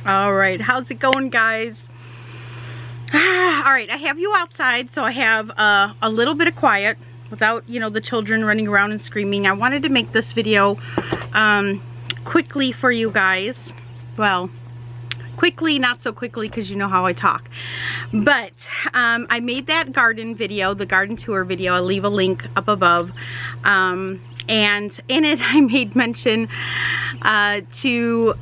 All right, how's it going, guys? All right, I have you outside, so I have a little bit of quiet without, you know, the children running around and screaming. I wanted to make this video quickly for you guys. Well, quickly, not so quickly, because you know how I talk. But I made that garden video, the garden tour video. I'll leave a link up above. And in it, I made mention to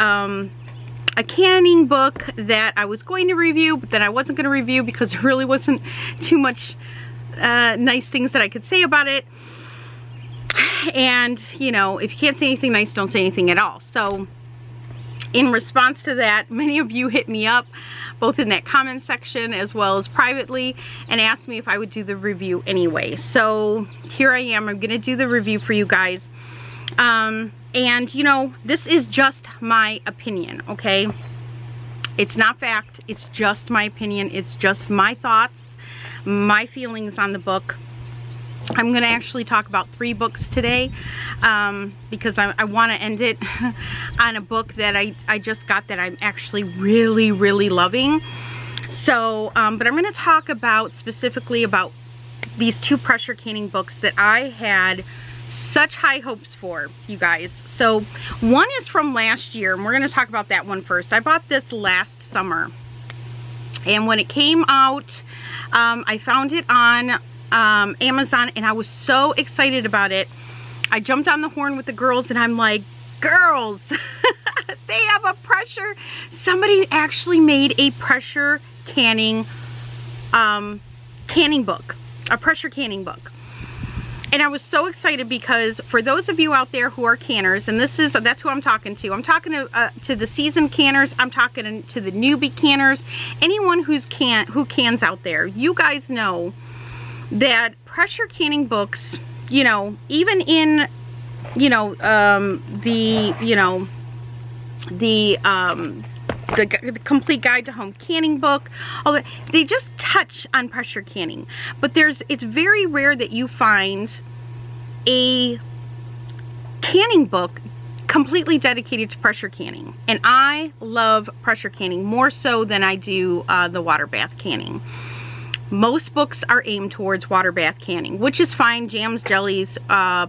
a canning book that I was going to review, but that I wasn't going to review because there really wasn't too much nice things that I could say about it. And, you know, if you can't say anything nice, don't say anything at all. So, in response to that, many of you hit me up, both in that comment section as well as privately, and asked me if I would do the review anyway. So, here I am. I'm going to do the review for you guys. And, you know, this is just my opinion, okay? It's not fact. It's just my opinion. It's just my thoughts, my feelings on the book. I'm going to actually talk about 3 books today because I want to end it on a book that I just got that I'm actually really, really loving. So, but I'm going to talk about specifically about these 2 pressure canning books that I had such high hopes for, you guys. So one is from last year, and we're going to talk about that one first. I bought this last summer, and when it came out, I found it on Amazon, and I was so excited about it. I jumped on the horn with the girls, and I'm like, girls, they have a pressure. Somebody actually made a pressure canning book, a pressure canning book. And I was so excited because for those of you out there who are canners, and that's who I'm talking to. I'm talking to the seasoned canners. I'm talking to the newbie canners. Anyone who cans out there. You guys know that pressure canning books, you know, even in, you know, the complete guide to home canning book, although they just touch on pressure canning, but it's very rare that you find a canning book completely dedicated to pressure canning. And I love pressure canning more so than I do the water bath canning. Most books are aimed towards water bath canning, which is fine. Jams, jellies,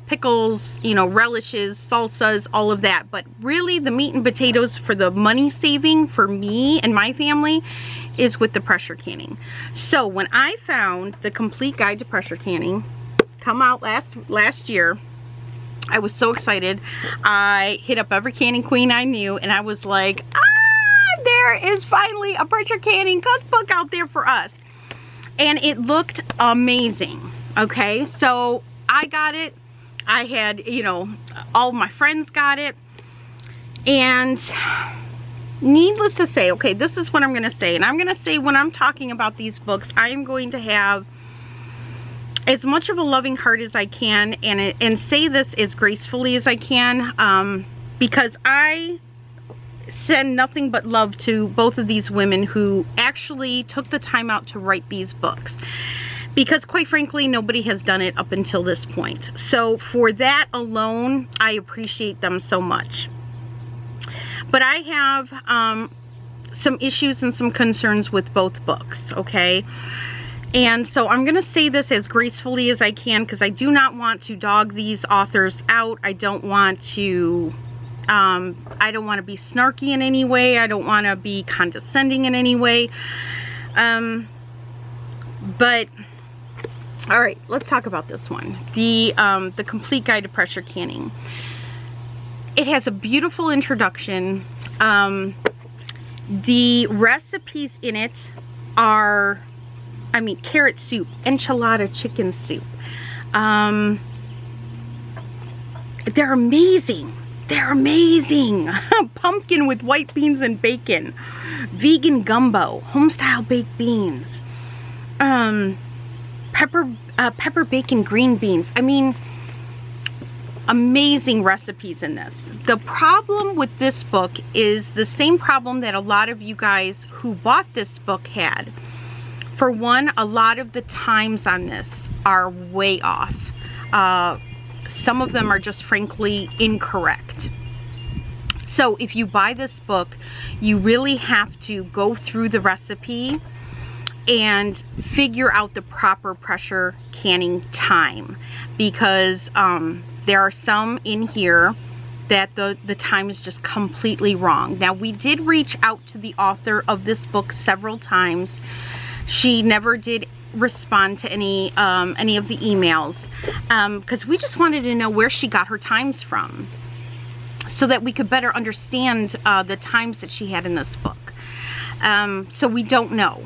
pickles, you know, relishes, salsas, all of that. But really the meat and potatoes for the money saving for me and my family is with the pressure canning. So when I found the complete guide to pressure canning come out last year, I was so excited. I hit up every canning queen I knew, and I was like, there is finally a pressure canning cookbook out there for us. And it looked amazing. Okay, so I got it. I had, you know, all my friends got it. And needless to say, okay, this is what I'm going to say. And I'm going to say when I'm talking about these books, I am going to have as much of a loving heart as I can, and say this as gracefully as I can, because I send nothing but love to both of these women who actually took the time out to write these books, because quite frankly nobody has done it up until this point. So for that alone, I appreciate them so much. But I have some issues and some concerns with both books, okay? And so I'm going to say this as gracefully as I can, because I do not want to dog these authors out. I don't want to be snarky in any way. I don't want to be condescending in any way. But all right, let's talk about this one. The complete guide to pressure canning. It has a beautiful introduction. The recipes in it are, I mean, carrot soup, enchilada chicken soup. They're amazing. They're amazing. Pumpkin with white beans and bacon. Vegan gumbo. Homestyle baked beans. Pepper bacon green beans. I mean, amazing recipes in this. The problem with this book is the same problem that a lot of you guys who bought this book had. For one, a lot of the times on this are way off. Some of them are just frankly incorrect. So if you buy this book, you really have to go through the recipe and figure out the proper pressure canning time, because there are some in here that the time is just completely wrong. Now, we did reach out to the author of this book several times. She never did respond to any of the emails, because we just wanted to know where she got her times from, so that we could better understand the times that she had in this book. So we don't know.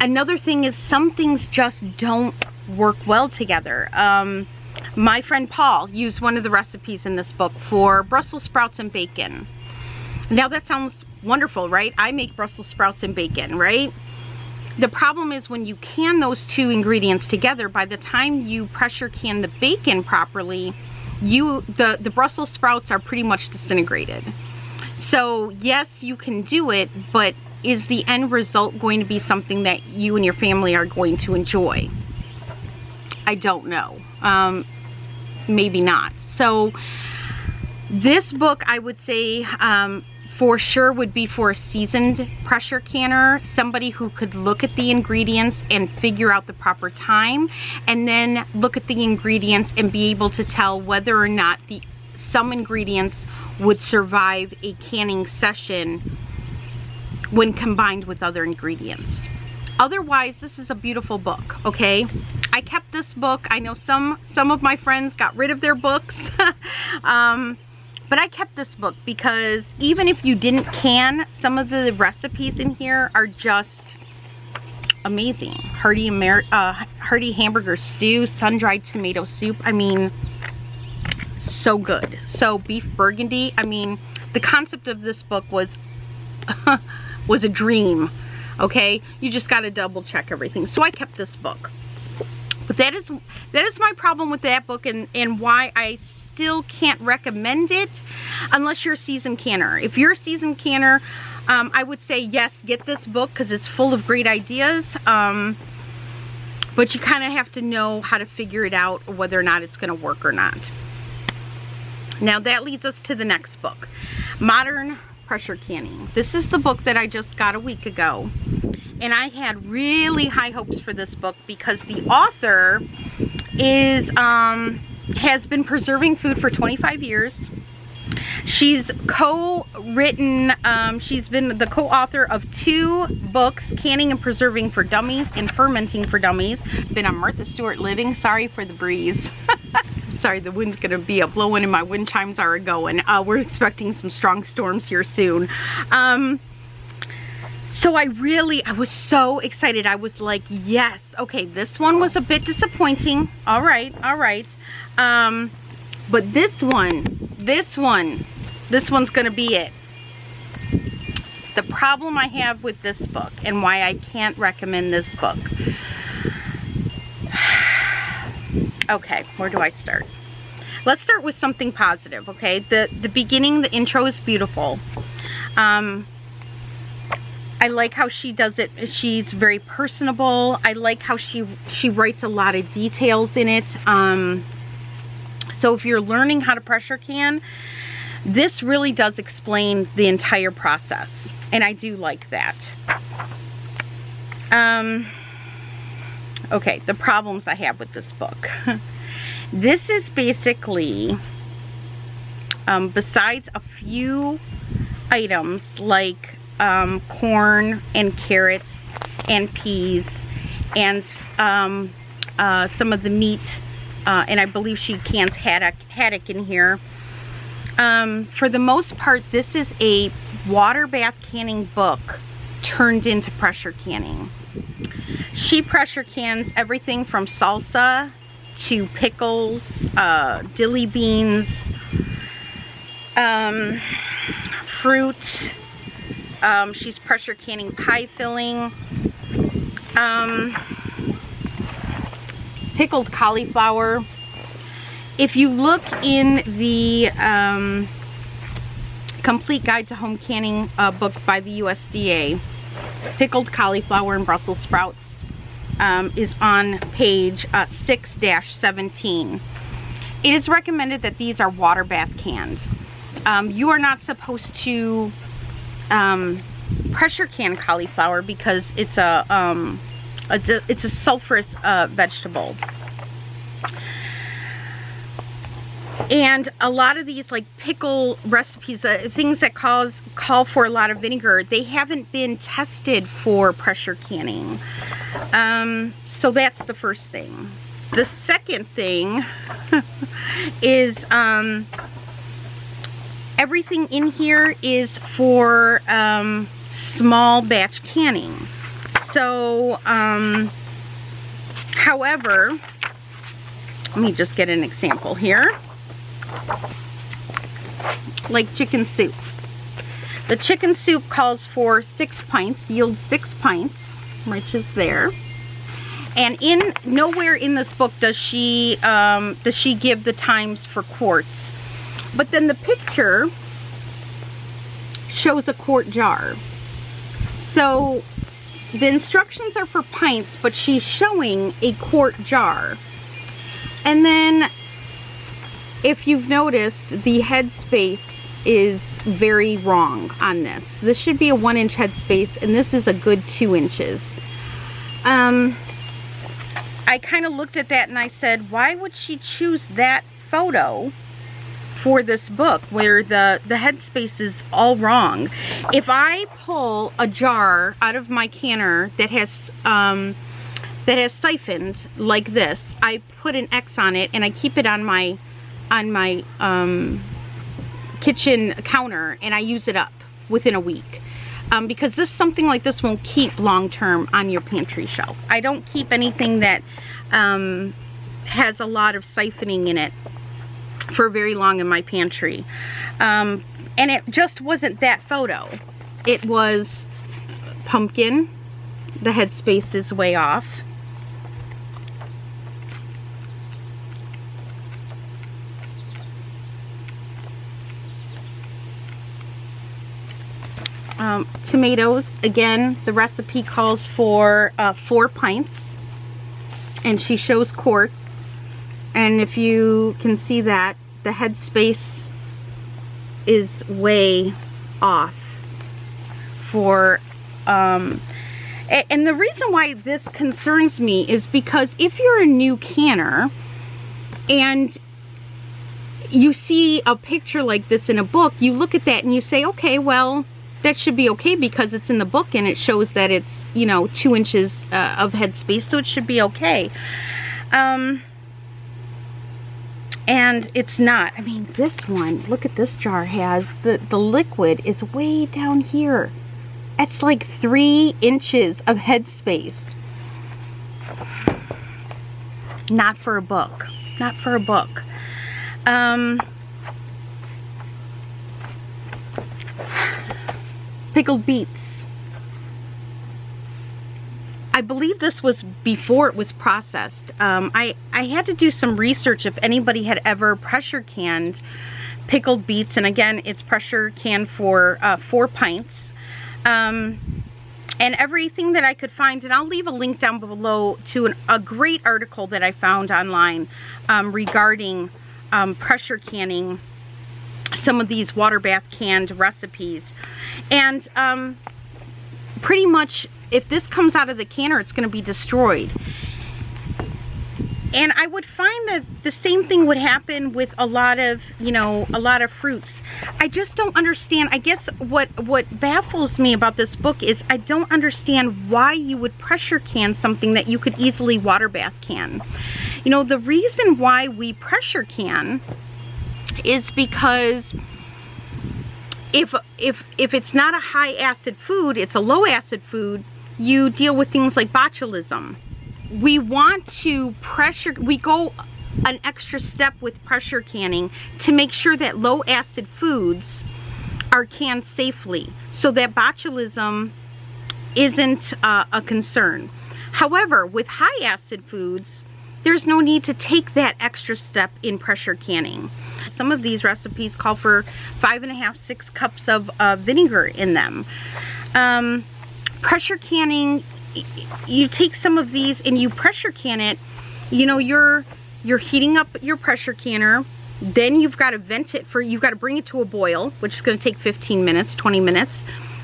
Another thing is, some things just don't work well together. My friend Paul used one of the recipes in this book for Brussels sprouts and bacon. Now that sounds wonderful, right? I make Brussels sprouts and bacon, right? The problem is, when you can those two ingredients together, by the time you pressure can the bacon properly, the Brussels sprouts are pretty much disintegrated. So yes, you can do it, but is the end result going to be something that you and your family are going to enjoy? I don't know. Maybe not. So this book, I would say, for sure would be for a seasoned pressure canner, somebody who could look at the ingredients and figure out the proper time, and then look at the ingredients and be able to tell whether or not some ingredients would survive a canning session when combined with other ingredients. Otherwise, this is a beautiful book, okay? I kept this book. I know some of my friends got rid of their books, but I kept this book because even if you didn't can, some of the recipes in here are just amazing. Hearty hamburger stew, sun-dried tomato soup. I mean, so good. So beef burgundy. I mean, the concept of this book was was a dream. Okay, you just got to double check everything. So I kept this book. But that is my problem with that book, and why I still can't recommend it unless you're a seasoned canner. If you're a seasoned canner, I would say yes, get this book because it's full of great ideas. But you kind of have to know how to figure it out, or whether or not it's going to work or not. Now that leads us to the next book, Modern Pressure Canning. This is the book that I just got a week ago, and I had really high hopes for this book because the author has been preserving food for 25 years. She's co-written, she's been the co-author of 2 books, Canning and Preserving for Dummies and Fermenting for Dummies. It's been on Martha Stewart Living. Sorry for the breeze. Sorry, the wind's gonna be a blowing and my wind chimes are a going. We're expecting some strong storms here soon. So I was so excited. I was like, yes, okay, this one was a bit disappointing. All right. But this one's gonna be it. The problem I have with this book and why I can't recommend this book. Okay, where do I start? Let's start with something positive, okay? The beginning, the intro is beautiful. I like how she does it. She's very personable. I like how she writes a lot of details in it. So if you're learning how to pressure can, this really does explain the entire process. And I do like that. Okay, the problems I have with this book. This is basically, besides a few items like corn and carrots and peas and some of the meat, and I believe she cans haddock in here. For the most part, this is a water bath canning book turned into pressure canning. She pressure cans everything from salsa to pickles, dilly beans, fruit. She's pressure canning pie filling, pickled cauliflower. If you look in the Complete Guide to Home Canning book by the USDA, pickled cauliflower and Brussels sprouts is on page 6-17. It is recommended that these are water bath canned. You are not supposed to pressure can cauliflower because it's a sulfurous vegetable. And a lot of these like pickle recipes, things that call for a lot of vinegar, they haven't been tested for pressure canning. So that's the first thing. The second thing is everything in here is for small batch canning. So, however, let me just get an example here. Like chicken soup. The chicken soup calls for 6 pints, yields 6 pints, which is there. And nowhere in this book does she give the times for quarts. But then the picture shows a quart jar. So the instructions are for pints, but she's showing a quart jar. And then if you've noticed, the headspace is very wrong on this. This should be a 1-inch headspace, and this is a good 2 inches. I kind of looked at that and I said, why would she choose that photo for this book where the headspace is all wrong? If I pull a jar out of my canner that has siphoned like this, I put an X on it and I keep it on my kitchen counter, and I use it up within a week. Because something like this won't keep long term on your pantry shelf. I don't keep anything that has a lot of siphoning in it for very long in my pantry. And it just wasn't that photo. It was pumpkin. The headspace is way off. Tomatoes, again, the recipe calls for 4 pints, and she shows quarts. And if you can see that, the headspace is way off for and the reason why this concerns me is because if you're a new canner and you see a picture like this in a book, you look at that and you say, okay, well, that should be okay because it's in the book and it shows that it's, you know, 2 inches of headspace, so it should be okay. And it's not. I mean, this one, look at this jar, has the liquid is way down here. It's like 3 inches of headspace. Not for a book. Not for a book. Pickled beets. I believe this was before it was processed. I had to do some research if anybody had ever pressure canned pickled beets, and again, it's pressure canned for 4 pints. And everything that I could find, and I'll leave a link down below to a great article that I found online regarding pressure canning some of these water bath canned recipes. And pretty much if this comes out of the canner, it's going to be destroyed. And I would find that the same thing would happen with a lot of, you know, a lot of fruits. I just don't understand. I guess what baffles me about this book is I don't understand why you would pressure can something that you could easily water bath can. You know, the reason why we pressure can is because if it's not a high acid food, it's a low acid food, you deal with things like botulism. We want to we go an extra step with pressure canning to make sure that low acid foods are canned safely so that botulism isn't a concern. However, with high acid foods, there's no need to take that extra step in pressure canning. Some of these recipes call for 5.5–6 cups of vinegar in them. Pressure canning, you take some of these and you pressure can it. You know, you're heating up your pressure canner, Then you've got to vent it you've got to bring it to a boil, which is going to take 15 minutes, 20 minutes.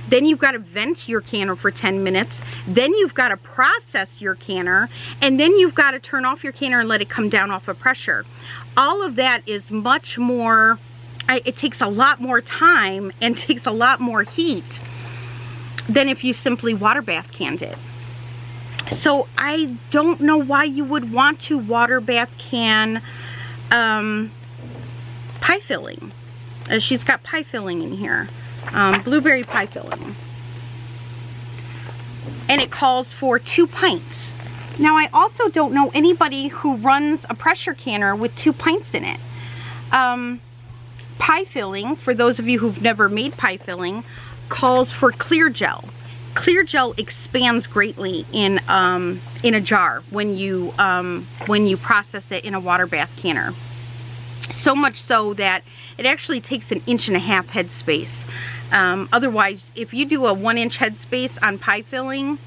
Then you've got to vent your canner for 10 minutes. Then you've got to process your canner. And then you've got to turn off your canner and let it come down off of pressure. All of that is much more, it takes a lot more time and takes a lot more heat than if you simply water bath canned it. So I don't know why you would want to water bath can pie filling. She's got pie filling in here, blueberry pie filling, and it calls for 2 pints. Now I also don't know anybody who runs a pressure canner with 2 pints in it. Pie filling, for those of you who've never made pie filling, calls for clear gel. Clear gel expands greatly in a jar when you process it in a water bath canner. So much so that it actually takes 1.5 inches headspace. Otherwise, if you do a 1-inch headspace on pie filling,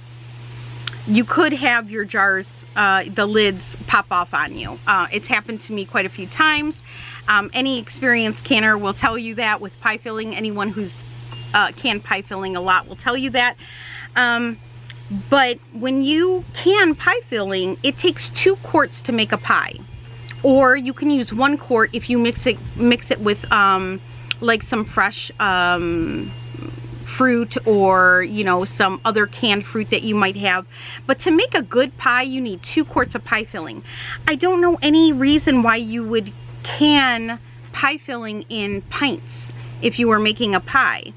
you could have your jars, the lids pop off on you. It's happened to me quite a few times. Any experienced canner will tell you that with pie filling. Anyone who's canned pie filling a lot will tell you that. But when you can pie filling, it takes 2 quarts to make a pie. Or you can use 1 quart if you mix it with like some fresh fruit, or you know, some other canned fruit that you might have. But to make a good pie, you need 2 quarts of pie filling. I don't know any reason why you would can pie filling in pints if you were making a pie.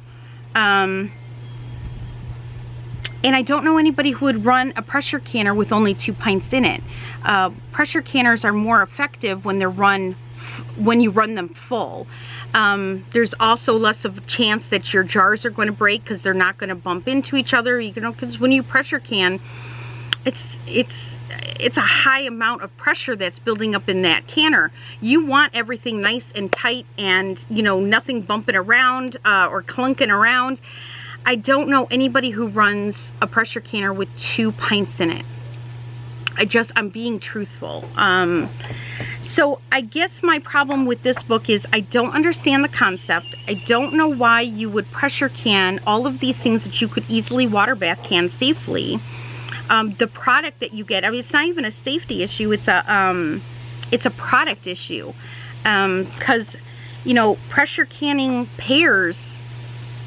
And I don't know anybody who would run a pressure canner with only 2 pints in it. Pressure canners are more effective when they're when you run them full. There's also less of a chance that your jars are going to break because they're not going to bump into each other. You know, because when you pressure can, it's a high amount of pressure that's building up in that canner. You want everything nice and tight, and you know, nothing bumping around or clunking around. I don't know anybody who runs a pressure canner with 2 pints in it. I'm being truthful. So I guess my problem with this book is I don't understand the concept. I don't know why you would pressure can all of these things that you could easily water bath can safely. The product that you get, I mean, it's not even a safety issue. It's a product issue. Because, you know, pressure canning pears,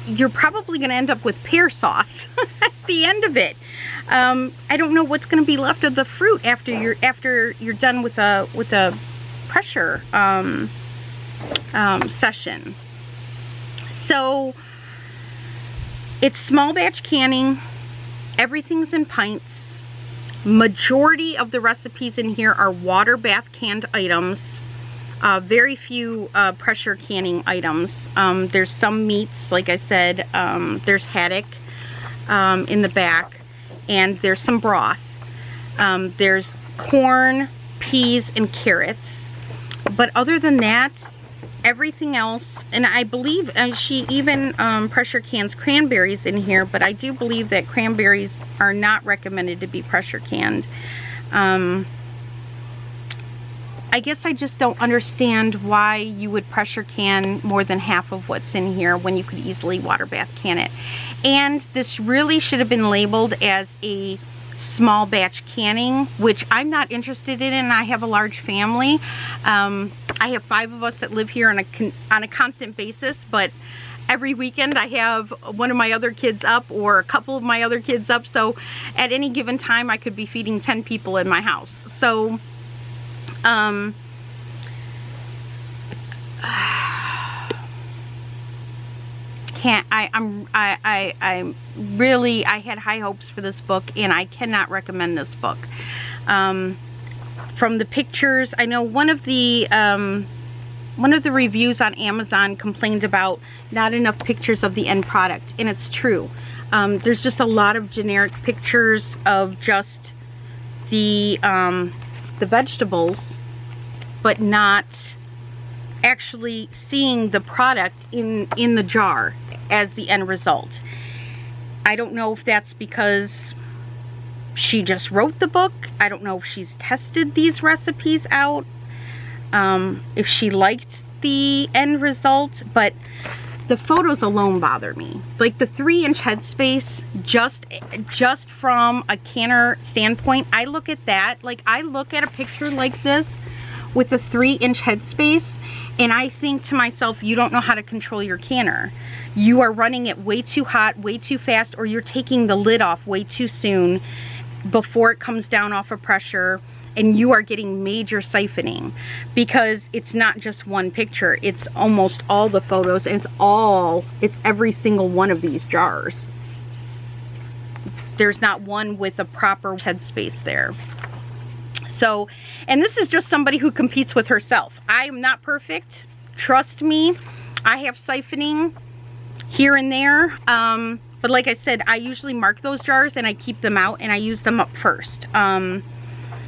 you're probably going to end up with pear sauce at the end of it. I don't know what's going to be left of the fruit after you're done with a pressure session. So it's small batch canning. Everything's in pints. Majority of the recipes in here are water bath canned items. Very few pressure canning items. There's some meats, like I said. There's haddock in the back, and there's some broth. There's corn, peas, and carrots. But other than that, everything else, and I believe she even pressure cans cranberries in here, but I do believe that cranberries are not recommended to be pressure canned. I guess I just don't understand why you would pressure can more than half of what's in here when you could easily water bath can it. And this really should have been labeled as a small batch canning, which I'm not interested in, and I have a large family. I have 5 of us that live here on a constant basis, but every weekend I have one of my other kids up or a couple of my other kids up, so at any given time I could be feeding 10 people in my house. So I had high hopes for this book, and I cannot recommend this book. From the pictures, I know one of the reviews on Amazon complained about not enough pictures of the end product, and it's true. There's just a lot of generic pictures of just the vegetables, but not actually seeing the product in the jar as the end result. I don't know if that's because she just wrote the book. I don't know if she's tested these recipes out. If she liked the end result, but the photos alone bother me. Like the 3-inch headspace, just from a canner standpoint, I look at that, like I look at a picture like this with a 3-inch headspace, and I think to myself, you don't know how to control your canner. You are running it way too hot, way too fast, or you're taking the lid off way too soon before it comes down off of pressure, and you are getting major siphoning, because it's not just one picture, it's almost all the photos, and it's every single one of these jars. There's not one with a proper headspace there. So, and this is just somebody who competes with herself. I am not perfect, trust me. I have siphoning here and there, but like I said, I usually mark those jars and I keep them out and I use them up first.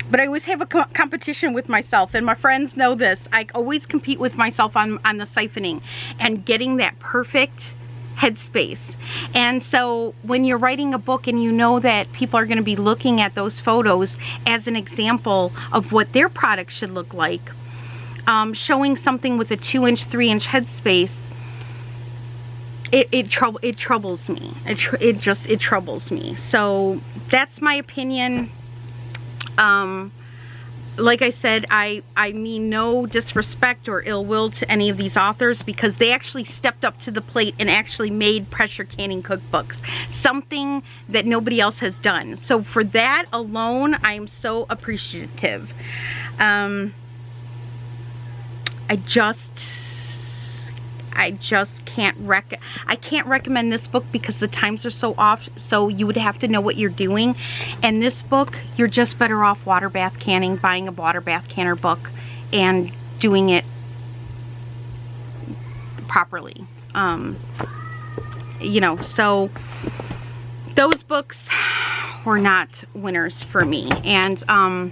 But I always have a competition with myself, and my friends know this. I always compete with myself on the siphoning and getting that perfect headspace. And so when you're writing a book and you know that people are going to be looking at those photos as an example of what their product should look like, showing something with a 2-inch, 3-inch headspace, it troubles me. It troubles me. So that's my opinion. Like I said, I mean no disrespect or ill will to any of these authors, because they actually stepped up to the plate and actually made pressure canning cookbooks, something that nobody else has done. So for that alone, I am so appreciative. I just can't recommend this book because the times are so off, so you would have to know what you're doing. And this book, you're just better off water bath canning, buying a water bath canner book and doing it properly. You know, so those books were not winners for me. And and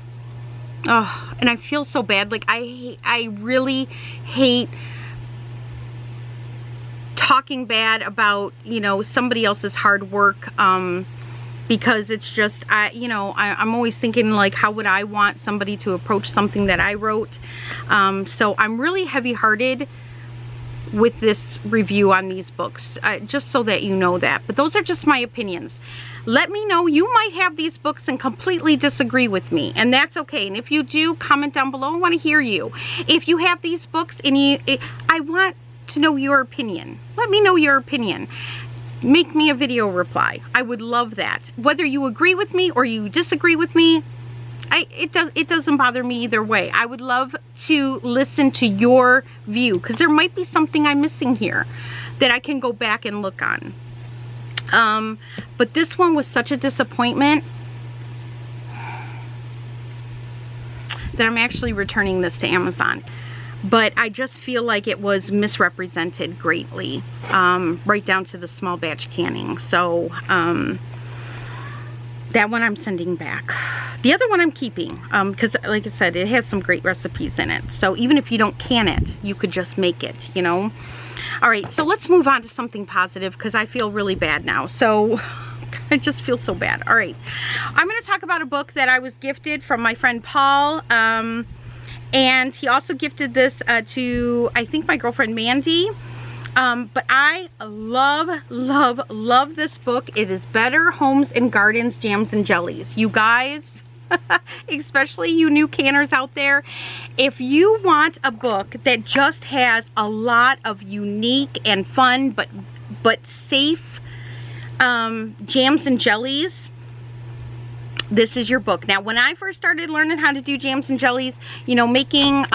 I feel so bad. Like I really hate talking bad about, you know, somebody else's hard work, because it's just, I'm always thinking, like, how would I want somebody to approach something that I wrote? So I'm really heavy-hearted with this review on these books, just so that you know that. But those are just my opinions. Let me know. You might have these books and completely disagree with me, and that's okay. And if you do, comment down below. I want to hear you. If you have these books and I want to know your opinion. Let me know your opinion. Make me a video reply. I would love that. Whether you agree with me or you disagree with me, it doesn't bother me either way. I would love to listen to your view, because there might be something I'm missing here that I can go back and look on. But this one was such a disappointment that I'm actually returning this to Amazon. But I just feel like it was misrepresented greatly, right down to the small batch canning. So that one I'm sending back. The other one I'm keeping, because like I said, it has some great recipes in it. So even if you don't can it, you could just make it, you know. All right, so let's move on to something positive, because I feel really bad now. So I just feel so bad. All right, I'm going to talk about a book that I was gifted from my friend Paul. And he also gifted this to, I think, my girlfriend Mandy. But I love this book. It is Better Homes and Gardens, Jams and Jellies. You guys, especially you new canners out there, if you want a book that just has a lot of unique and fun but safe jams and jellies, this is your book. Now, when I first started learning how to do jams and jellies, you know, making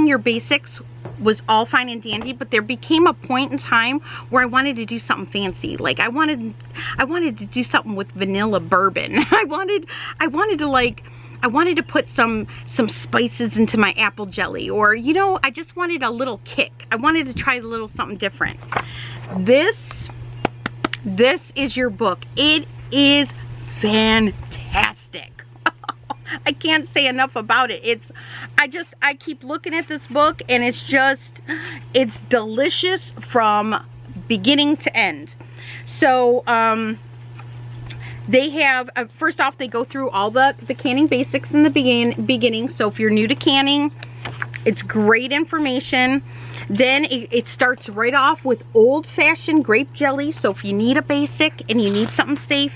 your basics was all fine and dandy, but there became a point in time where I wanted to do something fancy. Like I wanted to do something with vanilla bourbon. I wanted to put some spices into my apple jelly, or, you know, I just wanted a little kick. I wanted to try a little something different. This is your book. It is fantastic. I can't say enough about it. I keep looking at this book, and it's delicious from beginning to end. So they have, first off, they go through all the canning basics in the beginning. So if you're new to canning, It's great information. Then it starts right off with old-fashioned grape jelly. So if you need a basic and you need something safe,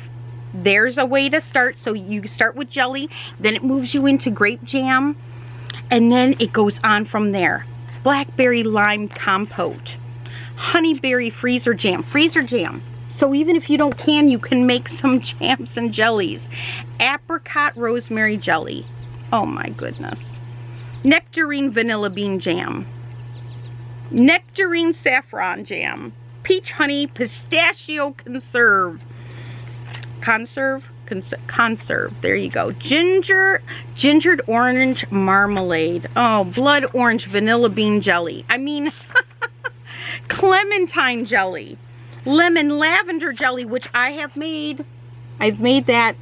there's a way to start. So you start with jelly, then it moves you into grape jam, and then it goes on from there. Blackberry lime compote, honeyberry freezer jam. So even if you don't can, you can make some jams and jellies. Apricot rosemary jelly. Oh my goodness. Nectarine vanilla bean jam. Nectarine saffron jam. Peach honey pistachio conserve. Conserve. There you go. Gingered orange marmalade. Oh, blood orange vanilla bean jelly. I mean, clementine jelly. Lemon lavender jelly, which I have made. I've made that.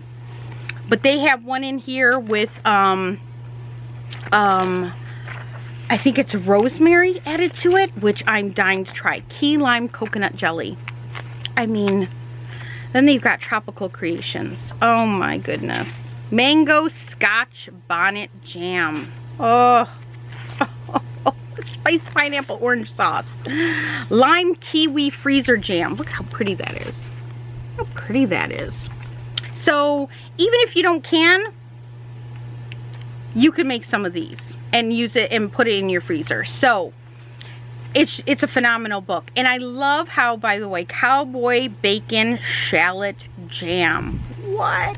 But they have one in here with I think it's rosemary added to it, which I'm dying to try. Key lime coconut jelly. I mean, then they've got tropical creations. Oh my goodness. Mango scotch bonnet jam. Oh. Spiced pineapple orange sauce. Lime kiwi freezer jam. Look how pretty that is. How pretty that is. So even if you don't can, you can make some of these and use it and put it in your freezer. So it's a phenomenal book. And I love how, by the way, cowboy bacon shallot jam. What?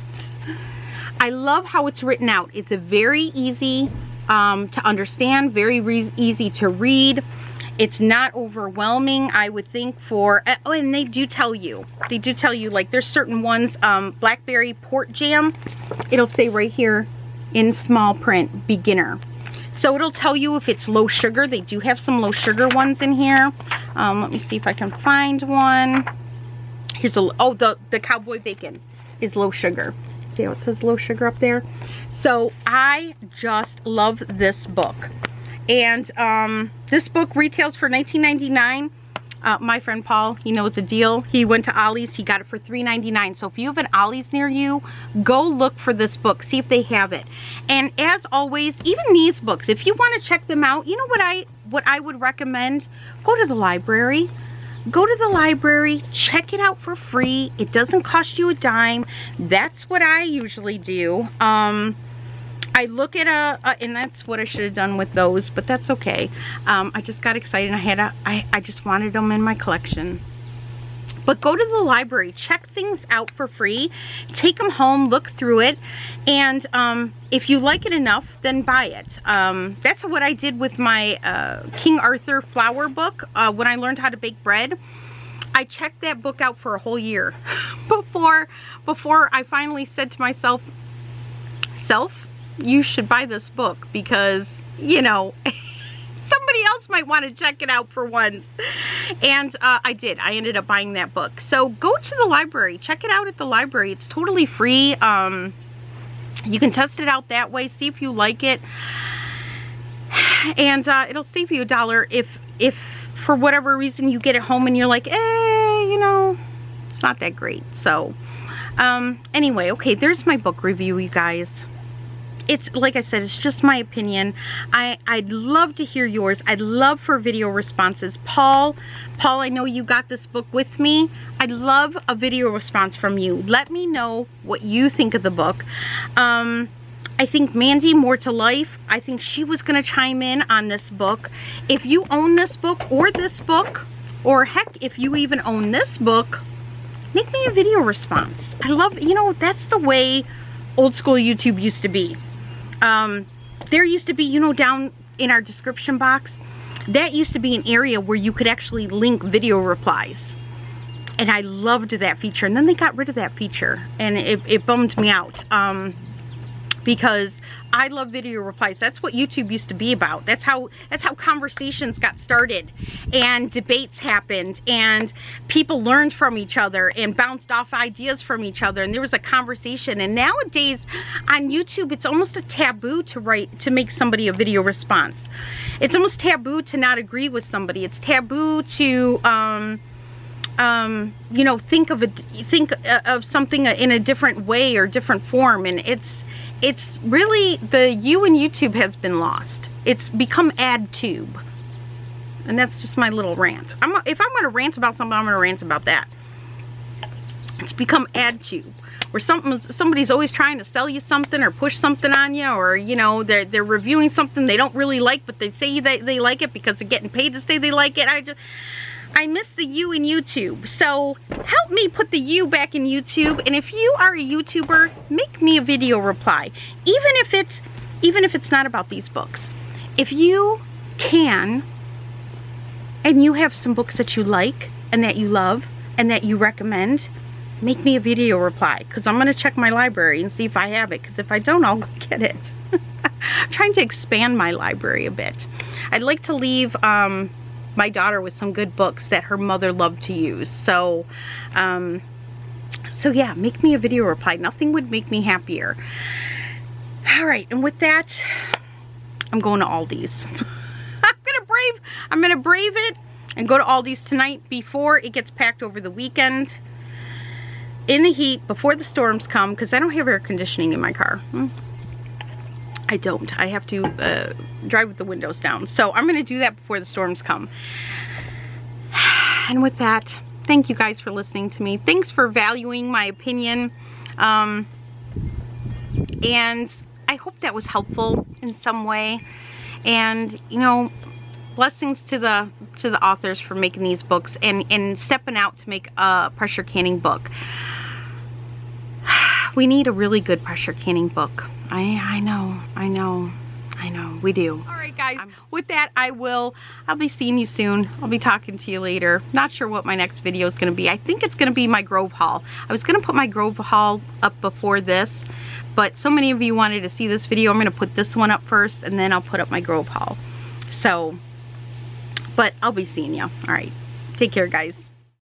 I love how it's written out. It's a very easy to understand, very easy to read. It's not overwhelming, I would think, for, oh, and they do tell you, like there's certain ones, blackberry port jam, it'll say right here in small print, beginner. So it'll tell you if it's low sugar. They do have some low sugar ones in here. Let me see if I can find one. Here's a, oh, the cowboy bacon is low sugar. See how it says low sugar up there? So I just love this book. And this book retails for $19.99. My friend Paul, he knows a deal. He went to Ollie's, he got it for $3.99. So if you have an Ollie's near you, go look for this book, see if they have it. And as always, even these books, if you want to check them out, you know what I would recommend? Go to the library. Go to the library, check it out for free. It doesn't cost you a dime. That's what I usually do. I look at and that's what I should have done with those, but that's okay. I just got excited. I just wanted them in my collection. But go to the library, check things out for free, take them home, look through it, and if you like it enough, then buy it. That's what I did with my King Arthur flour book when I learned how to bake bread. I checked that book out for a whole year before I finally said to myself, you should buy this book because, you know, somebody else might want to check it out for once. And I did. I ended up buying that book. So go to the library. Check it out at the library. It's totally free. You can test it out that way. See if you like it. And it'll save you $1 if for whatever reason you get it home and you're like, you know, it's not that great. So anyway, okay, there's my book review, you guys. It's, like I said, it's just my opinion. I'd love to hear yours. I'd love for video responses. Paul, I know you got this book with me. I'd love a video response from you. Let me know what you think of the book. I think Mandy, More to Life, I think she was going to chime in on this book. If you own this book, or heck, if you even own this book, make me a video response. I love, you know, that's the way old school YouTube used to be. There used to be, you know, down in our description box, that used to be an area where you could actually link video replies. And I loved that feature. And then they got rid of that feature. And it bummed me out. Because I love video replies. That's what YouTube used to be about. That's how conversations got started and debates happened and people learned from each other and bounced off ideas from each other and there was a conversation. And nowadays on YouTube, it's almost a taboo to make somebody a video response. It's almost taboo to not agree with somebody. It's taboo to you know, think of something in a different way or different form, and it's really, the you and YouTube has been lost. It's become ad tube. And that's just my little rant. If I'm going to rant about something, I'm going to rant about that. It's become ad tube, where somebody's always trying to sell you something or push something on you, or you know, they're reviewing something they don't really like, but they say they like it because they're getting paid to say they like it. I miss the you in YouTube. So help me put the you back in YouTube. And if you are a YouTuber, make me a video reply, even if it's not about these books. If you can, and you have some books that you like and that you love and that you recommend, make me a video reply, because I'm going to check my library and see if I have it, because if I don't, I'll go get it. I'm trying to expand my library a bit. I'd like to leave my daughter with some good books that her mother loved to use. So yeah, make me a video reply. Nothing would make me happier. All right, and with that, I'm going to Aldi's. I'm gonna brave it and go to Aldi's tonight before it gets packed over the weekend in the heat, before the storms come, because I don't have air conditioning in my car. I don't. I have to drive with the windows down. So I'm gonna do that before the storms come. And with that, thank you guys for listening to me. Thanks for valuing my opinion. And I hope that was helpful in some way. And you know, blessings to the authors for making these books and stepping out to make a pressure canning book. We need a really good pressure canning book. I know, we do. All right, guys, with that, I'll be seeing you soon. I'll be talking to you later. Not sure what my next video is going to be. I think it's going to be my Grove haul. I was going to put my Grove haul up before this, but so many of you wanted to see this video. I'm going to put this one up first, and then I'll put up my Grove haul. So, but I'll be seeing you. All right, take care, guys.